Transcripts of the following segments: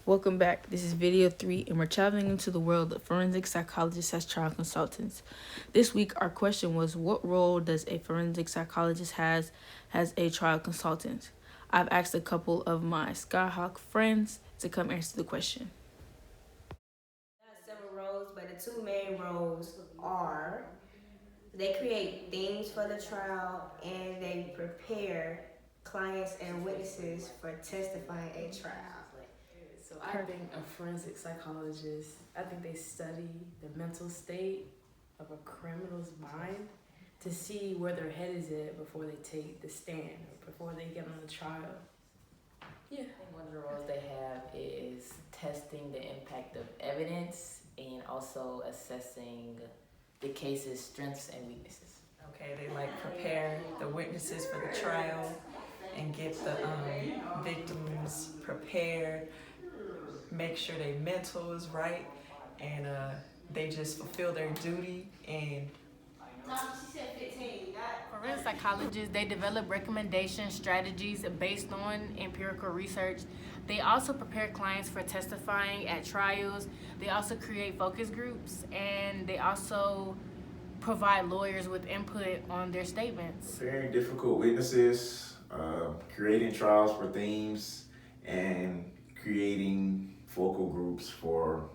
Welcome back. This is video 3, and we're traveling into the world of forensic psychologists as trial consultants. This week, our question was, what role does a forensic psychologist has as a trial consultant? I've asked a couple of my Skyhawk friends to come answer the question. There are several roles, but the two main roles are they create themes for the trial and they prepare clients and witnesses for testifying at trial. So I think a forensic psychologist, I think they study the mental state of a criminal's mind to see where their head is at before they take the stand or before they get on the trial. Yeah. I think one of the roles they have is testing the impact of evidence and also assessing the case's strengths and weaknesses. Okay, they prepare the witnesses for the trial and get the victims prepared, make sure their mental is right, and they just fulfill their duty. And forensic psychologists, they develop recommendation strategies based on empirical research. They also prepare clients for testifying at trials. They also create focus groups, and they also provide lawyers with input on their statements. Preparing difficult witnesses, creating trials for themes, and creating focal groups for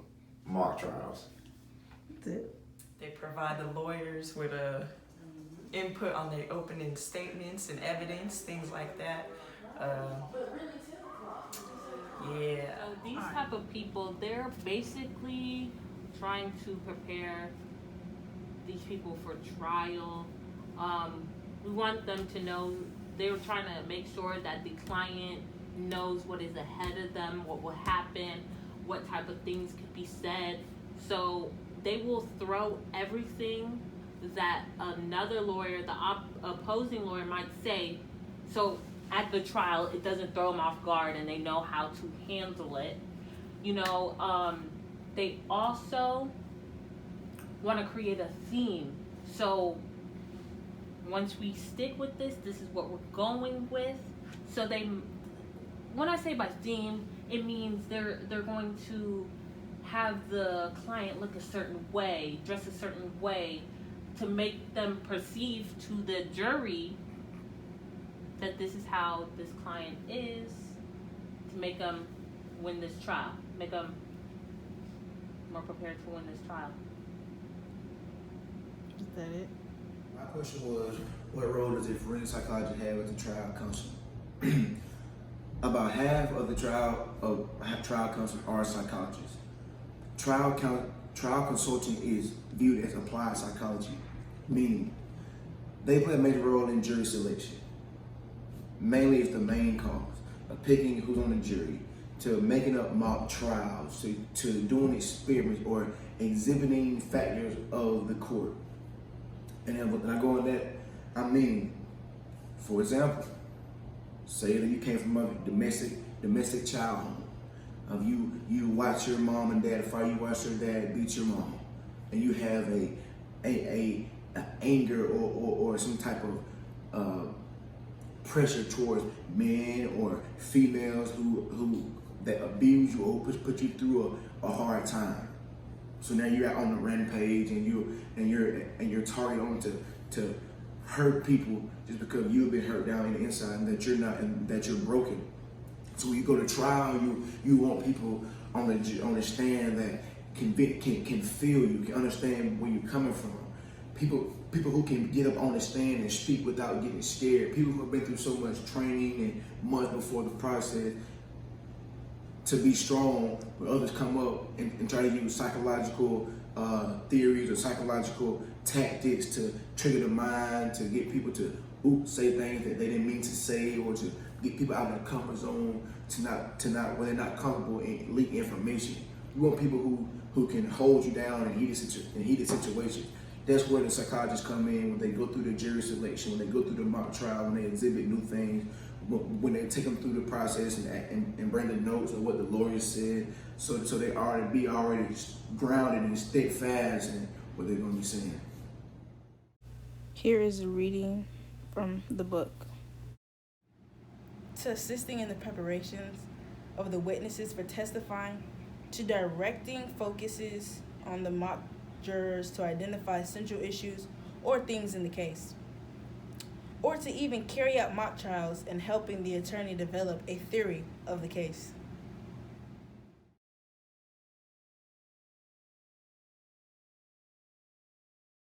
mock trials. they provide the lawyers with input on their opening statements and evidence, things like that. Yeah. So these type of people, they're basically trying to prepare these people for trial. We want them to know, they're trying to make sure that the client knows what is ahead of them, what will happen, what type of things could be said. So they will throw everything that another lawyer, the opposing lawyer might say. So at the trial, it doesn't throw them off guard and they know how to handle it. They also want to create a theme. So once we stick with this is what we're going with. So when I say by theme, it means they're going to have the client look a certain way, dress a certain way, to make them perceive to the jury that this is how this client is, to make them win this trial, make them more prepared to win this trial. Is that it? My question was, what role does a forensic psychologist have as a trial counsel? About half of the trial counsel are psychologists. Trial consulting is viewed as applied psychology, meaning they play a major role in jury selection. Mainly it's the main cause of picking who's on the jury, to making up mock trials, to doing experiments or exhibiting factors of the court. And then when I go on that, I mean, for example, say that you came from a domestic child home. You watch your mom and dad fight, you watch your dad beat your mom, and you have a anger or some type of pressure towards men or females who that abuse you or put you through a hard time. So now you're out on the rampage and you're targeted on to hurt people just because you've been hurt down in the inside and that you're not and that you're broken. So when you go to trial, you want people on the stand that can feel you, can understand where you're coming from. People who can get up on the stand and speak without getting scared. People who have been through so much training and months before the process to be strong when others come up and try to use psychological theories or psychological tactics to trigger the mind, to get people to say things that they didn't mean to say, or to get people out of their comfort zone, to not when they're not comfortable and leak information. You want people who can hold you down in heated situations. That's where the psychologists come in, when they go through the jury selection, when they go through the mock trial, when they exhibit new things, when they take them through the process and bring the notes of what the lawyer said, so they be already grounded and steadfast in what they're going to be saying. Here is a reading from the book. To assisting in the preparations of the witnesses for testifying, to directing focuses on the mock jurors to identify central issues or things in the case, or to even carry out mock trials and helping the attorney develop a theory of the case.